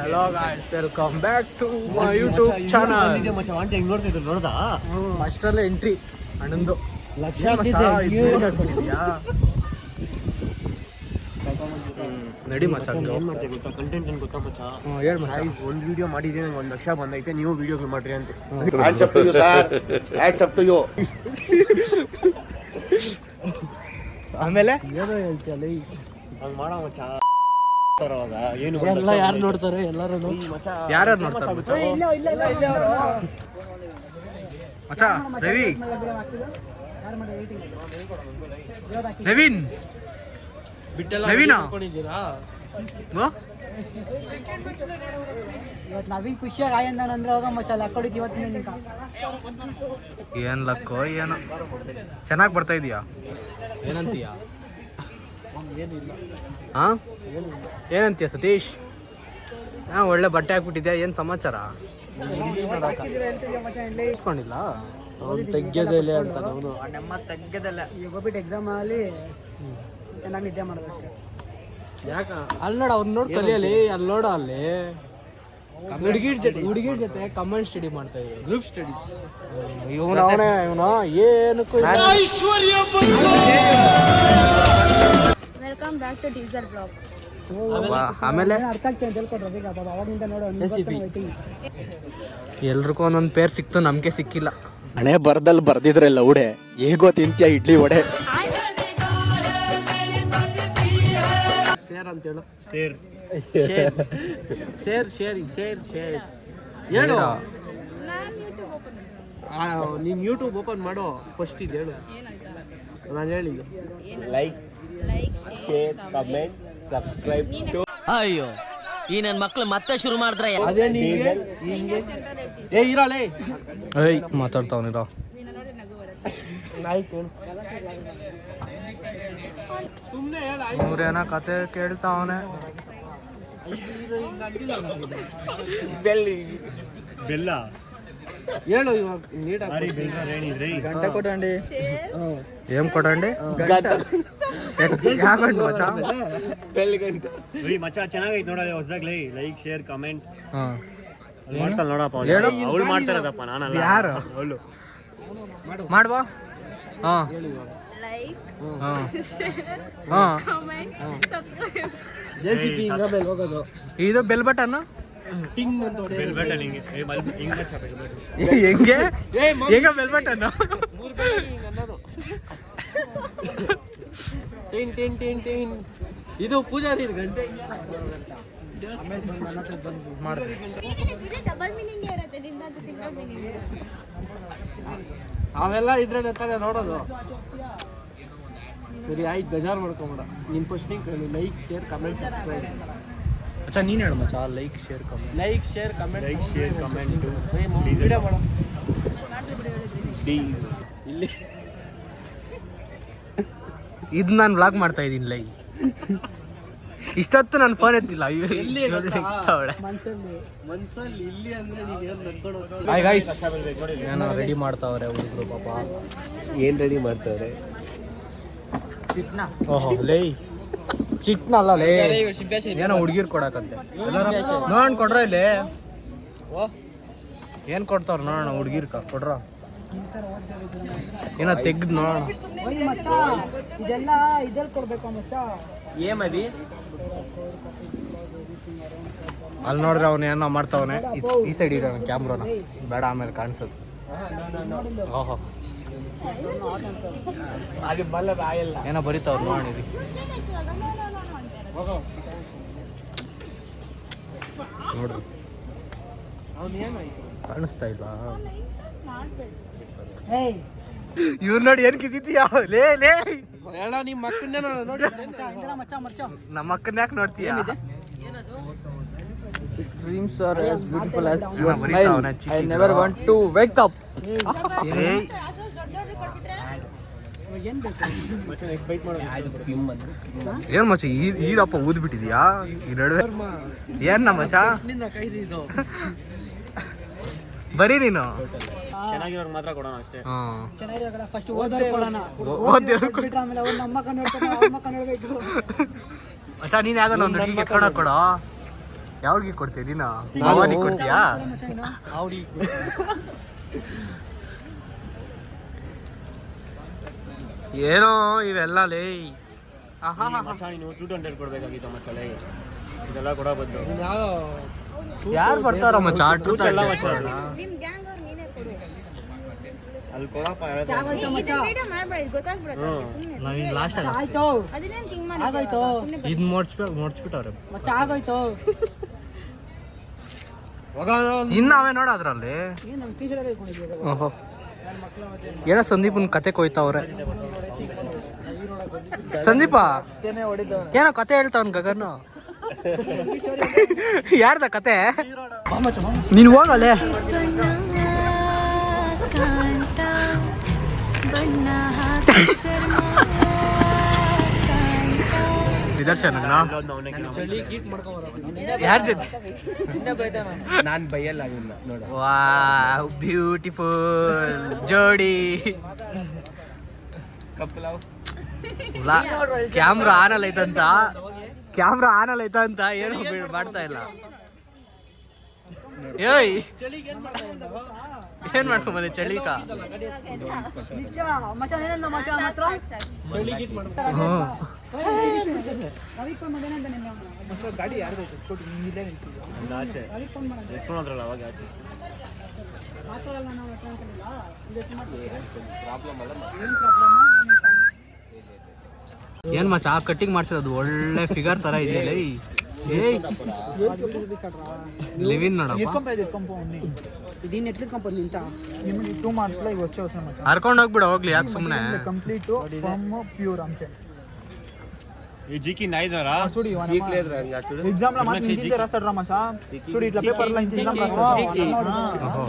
Hello guys, welcome back to my YouTube channel. ನೋಡ್ದಾ ಅಷ್ಟರಲ್ಲೇ entry ಅಣ್ಣಂದು lakh ನಡಿ ಮಚ್ಚ. ಏನ್ ಮಾಡ್ತೀವಿ ಗೊತ್ತಾ, ಕಂಟೆಂಟ್ ಏನ್ ಗೊತ್ತಾ ಮಚ್ಚ? ಹೇಳಿ ಮಚ್ಚ. ಒಂದು ವಿಡಿಯೋ ಮಾಡಿದ್ರೆ ನಂಗೆ 1 ಲಕ್ಷ ಬಂದೈತೆ, ನೀವು ವಿಡಿಯೋಗಳು ಮಾಡ್ರಿ ಅಂತ. ಆಮೇಲೆ ಏನೋ ಹೇಳ್ತೀಯಲ್ಲ ಹಂಗ ಮಾಡೋ ಮಚ್ಚ. ಏನು ಎಲ್ಲ ಯಾರು ನೋಡ್ತಾರೆ? ಎಲ್ಲರೂ ಯಾರ್ಯಾರು ನೋಡ್ತಾರೆ ಮಚ್ಚ? ರವಿ, ನವೀನ್ ನವೀನಾ ಇವತ್ತು ನವೀನ್ ಖುಷಿಯಾಗಿ ಆಯಂದನಂದ್ರೆ ಹೋಗ ಮಚ್ಚ ಹಾಕೊಂಡಿದ್ದು ಇವತ್ತಿನ ನಿಂಕ ಏನ್ ಲಕ್ಕೋ ಏನೋ. ಚೆನ್ನಾಗಿ ಬರ್ತಾ ಇದೀಯಾ? ಏನಂತೀಯ? ಹಾ, ಏನಂತೀಯ ಸತೀಶ್? ಹಾ, ಒಳ್ಳೆ ಬಟ್ಟೆ ಹಾಕ್ಬಿಟ್ಟಿದ್ಯಾ. ಏನ್ ಸಮಾಚಾರ? ಇಟ್ಕೊಂಡಿಲ್ಲ ತೆಗ್ಯೋದಿಲ್ಲ ಅಂತ ಅವನು ನಮ್ಮ ತೆಗ್ಯೋದಲ್ಲ. ಈಗ ಹೋಗ್ಬಿಟ್ಟು ಎಕ್ಸಾಮ್ ಅಲ್ಲಿ ಚೆನ್ನಾಗಿ ನಿದ್ದೆ ಮಾಡೋದಷ್ಟೇ. ಯಾಕ? ಅಲ್ಲಿ ನೋಡ, ಅವ್ನು ನೋಡಿ ಕಲಿಯಲಿ. ಅಲ್ಲಿ ನೋಡ, ಅಲ್ಲಿ ಹುಡುಗಿರ ಜೊತೆ ಕಮೆಂಟ್ ಸ್ಟಡಿ ಮಾಡ್ತಾ ಇದ್ದೀವಿ, ಗ್ರೂಪ್ ಸ್ಟಡೀಸ್. ಇವನು ಏನಕ್ಕೂ welcome back to diesel blogs. ಆಮೇಲೆ ಅರ್ಥ ಆಗ್ತದೆ ಅಂತ ಹೇಳ್ಕೊಡ್ರಿ. ಅವಾಗಿಂದ ನೋಡೋ ಎಲ್ರಿಗೂ ಒಂದೊಂದು ಪೇರ್ ಸಿಕ್ತು, ನಮ್ಗೆ ಸಿಕ್ಕಿಲ್ಲ. ಹಣೆ ಬರ್ದಲ್ಲಿ ಬರ್ದಿದ್ರಲ್ಲ ಉಡೆ, ಹೇಗೋ ತಿಂತ್ಯ ಇಡ್ಲಿ ವಡೆ. ಶೇರ್ ಅಂತ ಹೇಳು. ಸೇರ್ ಶೇರ್ ಶೇರ್ ಶೇರ್ ಶೇರ್ ಹೇಳು. ನೀನು ಯೂಟ್ಯೂಬ್ ಓಪನ್ ಮಾಡೋ ಫಸ್ಟ್. ಇದು ಹೇಳು, ನಾನು ಹೇಳಿದ್ದು. Like, share, comment, subscribe. ಅಯ್ಯೋ, ಈ ನನ್ನ ಮಕ್ಳು ಮತ್ತೆ ಶುರು ಮಾಡಿದ್ರೆ ಅದೇ ನೀನು ಏ ಇರಲೇ. ಏಯ್ ಮಾತಾಡ್ತಾವನಿರೋ. ಸುಮ್ಮನೆ ಹೇಳ. ಅವ್ರೇನ ಕತೆ ಕೇಳ್ತಾವನೆ. ಬೆಲ್ಲ ಹೇಳು ಇವಾಗ ನೀಟಾಗಿ. ಗಂಟೆ ಕೊಟ್ಟಂಡಿ. ಏನ್ ಕೊಟ್ಟಂಡಿ? ಯಾಕಂಡು ಮಚ್ಚ? ಮಚ್ಚ ಚೆನ್ನಾಗೈತೆ ನೋಡಲ್ಲ ಹೊಸದಾಗ್ಲಿ. ಲೈಕ್, ಶೇರ್, ಕಮೆಂಟ್ ಹಾ ಮಾಡ್ತಾಳೆ ನೋಡಪ್ಪ. ಅವಳು ಮಾಡ್ತಾರದಪ್ಪ, ನಾನಲ್ಲ. ಯಾರು? ಅವಳು ಮಾಡ್ಬಾ. ಹಾ ಲೈಕ್, ಹಾ ಶೇರ್, ಹಾ. Comment, subscribe. JCB ಹೋಗೋದು. ಇದು ಬೆಲ್ ಬಟನ್ ಟಿಂಗ್ ಅಂತ ಬೆಲ್ ಬಟನ್ ಹಿಂಗೆ ಹಿಂಗೆ ಮಚ್ಚ. ಬೆಲ್ ಬಟನ್ ಹೆಂಗೆ ಹೆಂಗ bell button? Tin tin tin tin. ಇದು ಪೂಜಾರಿ ಗಂಟೆ ಮಾಡಿದೆ. ಇದು ಡಬಲ್ ಮೀನಿಂಗ್ ಇರುತ್ತೆ, ನಿಂದು ಸಿಂಗಲ್ ಮೀನಿಂಗ್. ಅವೆಲ್ಲ ಇದ್ರೆ ತಾನೇ ನೋಡೋದು. ಸರಿ ಆಯ್ತು, ಬೇಜಾರು ಮಾಡ್ಕೊಂಬೇಡ. ನಿನ್ನ ಫಸ್ಟಿಂಗ್ ಲೈಕ್, ಶೇರ್, ಕಮೆಂಟ್, ಸಬ್ಸ್ಕ್ರೈಬ್. ಅಚ್ಚಾ ನೀನು ಹೇಳು ಮಚ್ಚ. Like, share, comment. Like, share, comment. Like, share, comment. Video ಮಾಡು. ಇಲ್ಲಿ ಇದು ನಾನು ವ್ಲಾಗ್ ಮಾಡ್ತಾ ಇದ್ದೀನಿ. ಲೈ ಇಷ್ಟೊತ್ತು ನಾನು ಫೋನ್ ಎತ್ತಿಲ್ಲ. ಮನ್ಸಲ್ಲಿ ಇಲ್ಲಿ ಅಂದ್ರೆ ಹಾಯ್ ಗೈಸ್, ಏನೋ ರೆಡಿ ಮಾಡ್ತಾವ್ರೆ ಹುಡುಗರು ಪಾಪ. ಏನ್ ರೆಡಿ ಮಾಡ್ತಾವ್ರೆ? ಓಹೋ ಲೈ ಚಿಟ್ನ ಅಲ್ಲ ಲೇ, ಏನೋ ಹುಡುಗಿರ್ ಕೊಡಕಂತೆ. ನೋಡೋಣ ಕೊಡ್ರ ಇಲ್ಲಿ. ಏನ್ ಕೊಡ್ತಾವ್ರ ನೋಡೋಣ. ಹುಡುಗಿರ್ ಕೊಡ್ರ ಏನೋ ತೆಗ್ದು ನೋಡೋಣ. ಮಚ್ಚ ಇದೆಲ್ಲ ಇದ್ರಲ್ಲಿ ಕೊಡ್ಬೇಕು ಮಚ್ಚ. ಏಮದಿ ಅಲ್ಲಿ ನೋಡ್ರೆ ಅವ್ನು ಏನೋ ಮಾಡ್ತಾವನೆ. ಈ ಸೈಡ್ ಇರೋಣ ಕ್ಯಾಮ್ರಾನ, ಬೇಡ ಆಮೇಲೆ ಕಾಣಿಸೋದು. ಓಹೋ ಏನೋ ಬರೀತಾವ್ರು ನೋಡಿರಿ. ನೋಡ್ರಿ ಕಾಣಿಸ್ತಾ ಇಲ್ಲ. ಇವ್ರು ನೋಡಿ ಏನ್ ಕಿದ್ದೀಯ ಲೇ ಲೇ. ನಿಮ್ಮ ಮಕ್ಕನ್ನೇ ನೋಡಿ. ಮಚ್ಚ ಮಚ್ಚ ನಮ್ಮ ಅಕ್ಕನ ಯಾಕೆ ನೋಡ್ತೀಯ? Dreams are as beautiful as your your smile. I never want to wake up. ಏನ್ ಮಚ್ಚ ಈದಪ್ಪ ಊದ್ ಬಿಟ್ಟಿದ್ಯಾ ಈ ನಡುವೆ? ಏನ್ ಮಚ್ಚ ಬರೀ ನೀನು ಚೆನ್ನಾಗಿರೋರ್ಗೆ ಮಾತ್ರ ಕೊಡೋಣ ಅಷ್ಟೇ. ಚೆನ್ನಾಗಿರೋ ಫಸ್ಟ್ ಓದೋರು ಕೊಡೋಣ. ಬಿಟ್ರೆ ಆಮೇಲೆ ಅವ್ರ ನಮ್ಮ ಕಣ್ಣು ನೋಡ್ತಾರೆ, ಅವ್ರ ಮಕ್ಕ ನೋಡ್ಬೇಕು. ಅಚ್ಚಾ ನೀನ್ ಯಾವ್ದಾನ ಒಂದು ಹುಡುಗಿಗೆ ಕೊಡೋ. ಯಾವ್ರಿಗೆ ಕೊಡ್ತೀಯ ನೀನು ಭವಾನಿಗೆ ಕೊಡ್ತೀಯಾ ಅವ್ಡಿ ಏನೋ ಇವೆಲ್ಲ ಲೇ ಮಚ್ಚ ನೀನು 200 ಕೊಡ್ಬೇಕಾಗಿತ್ತು ಮಚ್ಚ ಲೈ ಇದೆಲ್ಲ ಕೊಡ ಬದ್ದು ಯಾರು ಬರ್ತಾರ ಮಚ್ಚ ಎಲ್ಲ ಮಚ್ಚ ನಿಮ್ ಗ್ಯಾಂಗ್ ಅವ್ರು ನೀನೇ ಕೊಡು ಅಲ್ಲಿ ಕೊಡಪ್ಪ ಇದು ವಿಡಿಯೋ ಮಾಡ್ಬೇಡ ಇದು ಗೊತ್ತಾಗ್ಬಿಡುತ್ತೆ ಸುಮ್ಮನೆ ನಾವಿನ್ ಲಾಸ್ಟ್ ಆಯ್ತು ಅದನ್ನೇನು ಕಿಂಗ್ ಆಗೋಯ್ತು. ಮಾಡಿ ಇದ್ ಮುಡ್ಸ್ಬಿಟ್ಟವ್ರೆ ಮಚ್ಚ ಆಗೋಯ್ತು. ಇನ್ನ ಅವೇ ನೋಡ ಅದ್ರಲ್ಲಿ ಏನ್ ನಮ್ ಟೀಚರ್ ಇಟ್ಕೊಂಡಿದ್ದೀವಿ. ಓಹೋ ಏನೋ ಸಂದೀಪನ್ ಕತೆ ಕೊಯ್ತಾವ್ರೆ ಸಂದೀಪ ಏನೋ ಕತೆ ಹೇಳ್ತಾವನ್ ಗಗನ್ ಯಾರ್ದ ಕತೆ ನೀನ್ ಹೋಗಲ್ಲೇ ನಿದರ್ಶನ ಯಾರ ಜೊತೆ ನಾನ್ ಬೈಯಲ್ಲ ನೋಡ ವಾವ್ ಬ್ಯೂಟಿಫುಲ್ ಜೋಡಿ ಕ್ಯಾಮ್ರಾ ಆನಲ್ ಐತಂತ ಏನು ಮಾಡ್ತಾ ಇಲ್ಲ ಏಯ್ ಏನ್ ಮಾಡ್ಕೊಂಡ್ ಬಂದೆ ಚಳಿಕ ನಿಜ ಮಚ್ಚ ಏನಂದ ಮಚ್ಚ ಮಾತ್ರ ಗಾಡಿ ಯಾರ್ದು ಸ್ಕೂಟಿ ಇಲ್ಲೇ ನಿಲ್ಸಿದ್ಯಾ ಆಚೆ ಎತ್ಕೊಂಡ್ರಲ್ಲ ಅವಾಗ ಆಚೆ ಮಾತಾಡಲ್ಲ ನಾವು ಅನ್ಕೊಂಡಿಲ್ಲ ಏನ್ ಮಚ್ಚ ಕಟ್ಟಿಂಗ್ ಮಾಡ್ಸಿರೋದು ಒಳ್ಳೆ ಫಿಗರ್ ತರ ಇದೆಯಲ್ಲ ಏಯ್ ಲಿವಿನ್ ನೋಡಪ್ಪ ಇದೀನ್ ಎಟ್ಲಿದ್ ಕಂಪನಿ ನಿಂತ ನಿಮಗೆ 2 marks ಲ ಇವತ್ತು ವರ್ಷ ಮಚ್ಚ ಹರ್ಕೊಂಡು ಹೋಗ್ಬಿಡ ಹೋಗ್ಲಿ ಯಾಕೆ ಸುಮ್ಮನೆ ಕಂಪ್ಲೀಟ್ ಫ್ರಮ್ ಪ್ಯೂರ್ ಅಂತೆ ಈ ಜಿಕಿ ನಾಯ್ದಾರ ಸುಡಿ ಎಕ್ಸಾಮ್ ಲ ಮಾತ್ರ ನಿಂತಿದ್ದೆ ರಸಡ್ರ ಮಚ್ಚ ಸುಡಿ ಇಟ್ಲ ಪೇಪರ್ ಲೈನ್ ಎಕ್ಸಾಮ್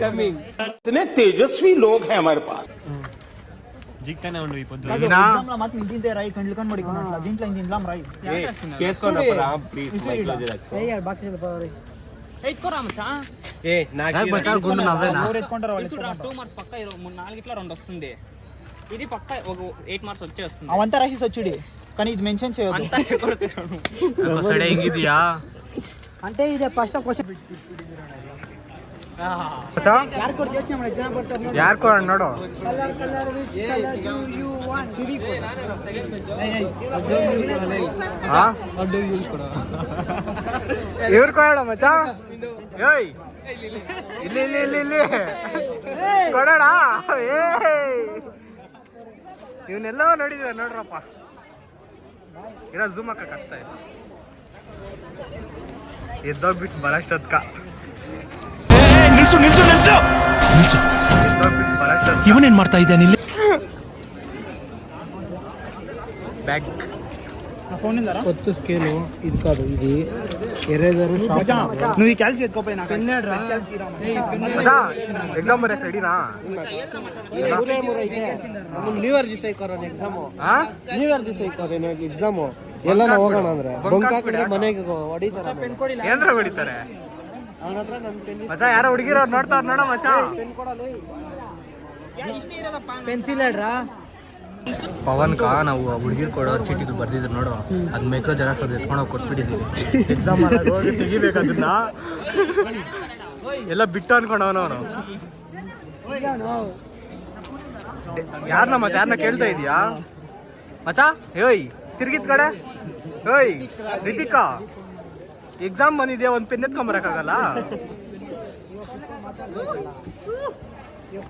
कमिंग इतने तेजस्वी लोग हैं हमारे पास ಜಿಕ್ತಾನೆ ಒಂದು ಈ ಪೊದ್ದು ಎಕ್ಸಾಮ್ ಲ ಮಾತ್ರ ನಿಂತಿದ್ದೆ ರೈ ಕಂಡ್ಲಿಕೊಂಡು ಮಾಡಿಕೊಂಡಲ್ಲ ದಿನ ಲೈನ್ ಎಕ್ಸಾಮ್ ರೈ ಕೇಸ್ಕೊಂಡಪ್ಪ ಪ್ಲೀಸ್ ಮೈಕ್ ಏ ಯಾರ್ ಬಾಕಿ ಇದೆ ಬರ ఏ నాకు మచ్చా గుండు నవ్వేనా ಅವ್ರು ಎತ್ಕೊಂಡ್ರ వాళ్ళు 2 మార్క్స్ పక్క 4 ఇట్లా 2 వస్తుంది ఇది పక్క ఒక 8 మార్క్స్ వచ్చే వస్తుంది ಅವಂತ ರಾಶಿ ಸಚ್ಚುಡಿ కానీ ఇది మెన్షన్ చేయొద్దు అంతా కొడుతున్నాను ಸಡೆ ಹಿಂಗಿದ್ಯಾ అంటే ಇದೆ ಫಸ್ಟ್ ಕ್ವೆಶ್ಚನ್ ಯಾರು ಕೊಡ್ತೀವಿ ಯೋಚನೆ ಮಾಡಿ ಜನ ಬರ್ತಾರೆ ನೋಡಿ ಯಾರು ಕೊಡ ನೋಡು colour colour which colour you want ಸಿಡಿ ಹಾ ಇವ್ರು ಕೊಡ ಮಚ್ಚಾ ಏಯ್ ಇಲ್ಲಿ ಇಲ್ಲಿ ಇಲ್ಲಿ ಇಲ್ಲಿ ಕೊಡೋಣ ಏಯ್ ಇವನ್ನೆಲ್ಲ ನೋಡಿದ್ವಿ ನೋಡ್ರಪ್ಪ ಇರೋ ಝೂಮ್ ಹಾಕಕ್ಕಾಗ್ತಾ ಇಲ್ಲ ಎದ್ದೋಗ್ಬಿಟ್ಟು ಬರಷ್ಟೊತ್ಕ ಇವನೇನ್ ಮಾಡ್ತಾ ಇದ್ದಾನೆ ಇಲ್ಲಿ ಬ್ಯಾಗ್ ಫೋನ್ ಇಂದಾರ ಹೊತ್ತು ಸ್ಕೇಲು ಇದು ಕಾದು ಇದು ಎರೇಸರು నువ్వు ఈ క్యాల్సి ఎత్తుకోపోయి నాకు ಎಕ್ಸಾಮ್ ಬರಕ್ಕೆ ರೆಡಿನಾ ನ್ಯೂ ಇಯರ್ ದಿವಸ ಐಕೋರ ಎಕ್ಸಾಮ್ ಹಾ ನ್ಯೂ ಇಯರ್ ದಿವಸ ಐಕೋರ ಎಕ್ಸಾಮ್ ಎಲ್ಲ ನಾವು ಹೋಗೋಣ ಅಂದ್ರೆ ಬಂಕ್ ಹಾಕಿದ್ರೆ ಮನೆಗೆ ಹೊಡಿತಾರೆ ಏನ್ರ ಹೊಡಿತಾರೆ ಅವನ ಹತ್ರ ನನ್ನ ಪೆನ್ ಮಚ್ಚ ಯಾರೋ ಹುಡುಗಿರೋ ನೋಡ್ತಾರ ನೋಡ ಮಚ್ಚ ಪೆನ್ ಕೊಡಲ್ಲ ಪೆನ್ಸಿಲ್ ಹೇಳ್ರಾ ಪವನ್ ಕಾ ನಾವು ಹುಡುಗಿರ್ ಕೊಡೋ ಚೀಟಿಗಳು ಬರ್ದಿದ್ರು ನೋಡು ಅದ್ ಮೈಕ್ರೋ ಜೆರಾಕ್ಸ್ ಅದು ಎತ್ಕೊಂಡು ಹೋಗಿ ಕೊಟ್ಬಿಟ್ಟಿದ್ದೀವಿ ಎಕ್ಸಾಮ್ ಹೋಗಿ ತೆಗಿಬೇಕು ಅದನ್ನ ಎಲ್ಲ ಬಿಟ್ಟು ಅನ್ಕೊಂಡವನು ಅವನು ಯಾರನ್ನ ಮಚ್ಚ ಯಾರನ್ನ ಕೇಳ್ತಾ ಇದೀಯಾ ಮಚ್ಚ ಏಯ್ ತಿರ್ಗಿತ್ ಕಡೆ ಏಯ್ ರಿತಿಕಾ ಎಕ್ಸಾಮ್ ಬಂದಿದ್ಯಾ ಒಂದು ಪೆನ್ ಎತ್ಕೊಂಬರಕ್ಕಾಗಲ್ಲ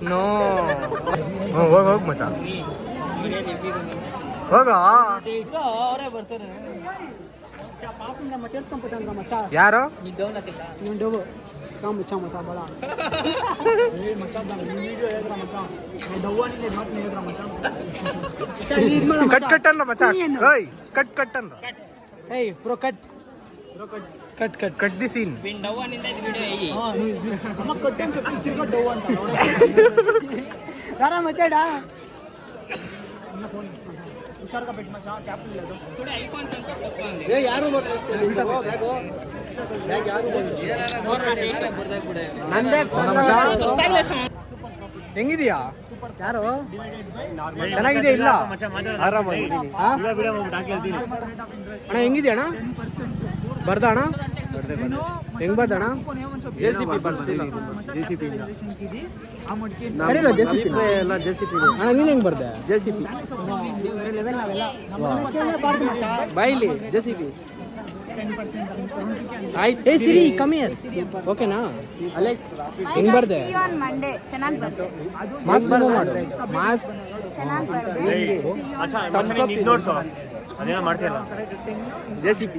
ನೋ ಹೋಗ್ ಮಚ್ಚ ಹೋಗ ಅವರೇ ಬರ್ತಾರೆ ಪಾಪ ನಮ್ಮ ಕೇಳಿಸ್ಕೊಂಡ್ಬಿಟ್ಟಂದ್ರ ಮಚ್ಚ ಯಾರು ನೀನು ಡೋಬು ಮಚ್ಚ ಮಚ್ಚ ಬಳ ಏ ಮಚ್ಚ ಈ ವಿಡಿಯೋ ಹೇಳಿದ್ರ ಮಚ್ಚ ಡವ್ವಾನಿಂದ ಮಾತು ಹೇಳಿದ್ರ ಮಚ್ಚ ಕಟ್ ಕಟ್ ಅನ್ರ ಮಚ್ಚ ಏಯ್ ಕಟ್ ಕಟ್ ಅನ್ರ ಏಯ್ bro cut cut cut cut the scene విన్ డౌ అనింది వీడియో అయ్యి ಅಮ್ಮ ಕಟ್ ಅಂತ ಚಿಕ್ಕ ಡವ್ ಅಂತ ಯಾರ ಮಚ್ಚಡಾ ಹುಷಾರ್ಗ ಬಿಟ್ಟು ಮಚ್ಚ ಕ್ಯಾಪ್ ಇಲ್ಲ చూడు ఐఫోన్స్ ಅಂತ ಕೊಡ್ತಾನೆ ಏ ಯಾರು ಬ್ಯಾಗು ಹೆಂಗಿದೀಯಾ ಯಾರು ಚೆನ್ನಾಗಿದೆ ಇಲ್ಲ ಆರಾಮಾಗಿದ್ದೀನಿ ವಿಡಿಯೋ ಮಾಡ್ಬಿಟ್ಟು ಹಾಕಿ ಹೇಳ್ತೀನಿ ಅಣ್ಣ ಹೆಂಗಿದ್ಯಾ ಅಣ್ಣ ಬರ್ದ ಅಣ್ಣ ಹೆಂಗ್ ಬರ್ದಣ JCP ಬರ್ಸಿಲ್ಲ. ಆ ಮಡ್ಕೆ ಅಣ್ಣ ನೀನ್ ಹೆಂಗ್ ಬರ್ದೆ JCP ಬಾಯಿಲಿ JCP ಆಯ್ತು ಏ ಸಿರಿ ಕಮ್ಮಿ ಓಕೆನಾ ಅಲೆಕ್ಸ್ ಹೆಂಗ್ ಬರ್ದೆ ಮಂಡೇ ಚೆನ್ನಾಗಿ ಬರ್ದೆ ಮಾಸ್ ಮಾಡು ಮಾಸ್ ಚೆನ್ನಾಗಿ ಬರ್ದೆ ನೋಡ್ಸೋ ಅದೇನೋ ಮಾಡ್ತಿಲ್ಲ JCP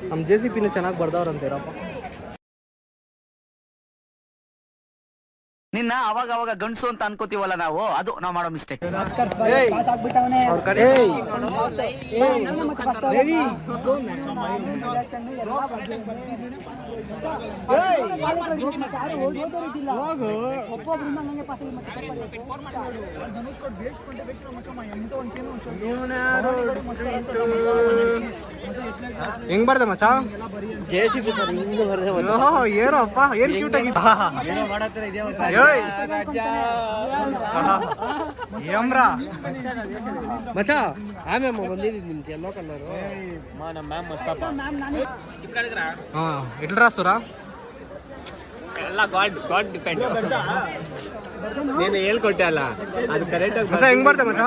ನಮ್ಮ JCPನೂ ಚೆನ್ನಾಗಿ ಬರ್ದವ್ರಂತೀರಪ್ಪ. ನಿನ್ನ ಅವಾಗ ಅವಾಗ ಗಂಡಸು ಅಂತ ಅನ್ಕೋತೀವಲ್ಲ ನಾವು, ಅದು ನಾವು ಮಾಡೋ ಮಿಸ್ಟೇಕ್. ಹೆಂಗ್ ಬರ್ದೆ ಮಚ್ಚ JCP ಏನೋಪ್ಪ ಏನ್ ಕ್ಯೂಟ್ ಆಗಿದ್ದ ಏಮ್ರಾ ಮಚ್ಚ ಆಮೇಲೆ ಬಂದಿದ್ದು ನಿಮ್ಗೆ ಎಲ್ಲೋ ಕಲರು ನಮ್ಮ ಮ್ಯಾಮ್ ಮಸ್ತಪ್ಪ ಹಾ ಇಟ್ಲ್ರಾ ಸುರ ಎಲ್ಲ ಗಾಡ್ ಡಿಪೆಂಡ್ ನೀನು ಹೇಳ್ಕೊಟ್ಟೆ ಅಲ್ಲ ಅದು ಕರೆಕ್ಟ್ ಆಗಿ ಮಚ್ಚ ಹೆಂಗ್ ಬರ್ದೆ ಮಚ್ಚ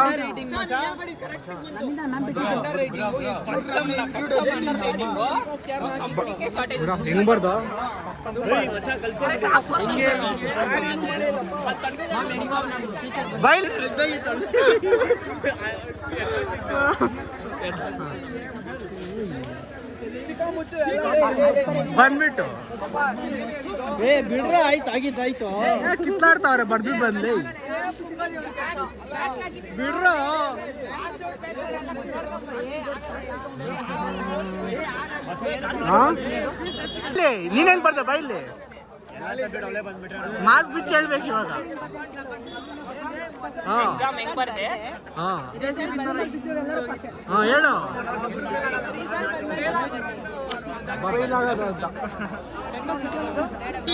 ಹೆಂಗ್ ಬರ್ದ ಬಾಯ್ ಬಂದ್ಬಿಟ್ಟು ಬಿಡ್ರೆ ಆಯ್ತು ಆಗಿದ್ದಾಯ್ತು ಕಿತ್ತಾಡ್ತಾವ್ರೆ ಬರ್ಬಿಟ್ಟು ಬಂದ್ಲಿ ಬಿಡ್ರ ನೀನ್ ಹೆಂಗ್ ಬರ್ದೆ ಬೈಲಿ ಮಾಸ್ ಬಿಚ್ಚ ಹೇಳ್ಬೇಕು ಇವಾಗ ಹಾ ಹೆಂಗ್ ಬರ್ದೆ ಹಾ ಹಾ ಹೇಳು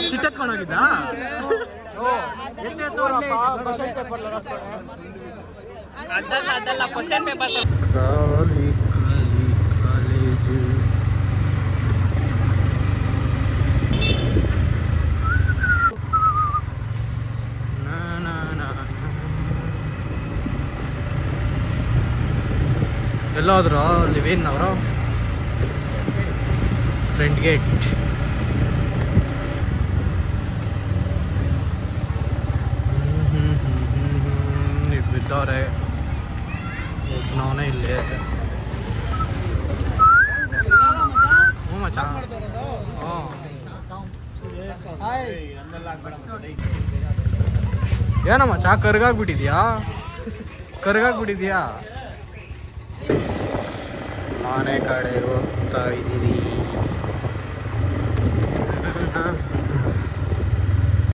ಚಿಟ್ಟೆತ್ಕೊಂಡೋಗಿದ್ದ ಅದಲ್ಲ ಕ್ವಶನ್ ಪೇಪರ್ ಕಾಲೇಜು ಎಲ್ಲಾದ್ರು ಲಿವೇನ್ ಅವರು ಫ್ರಂಟ್ ಗೇಟ್ ಬಿದ್ದವ್ರೆ ಒಬ್ಬನವನೇ ಇಲ್ಲಿ ಹ್ಞೂ ಮಚ್ಚ ಏನೋ ಮಚ್ಚ ಕರ್ಗಾಗ್ಬಿಟ್ಟಿದ್ಯಾ ಮನೆ ಕಡೆ ಹೋಗ್ತಾ ಇದ್ದೀರಿ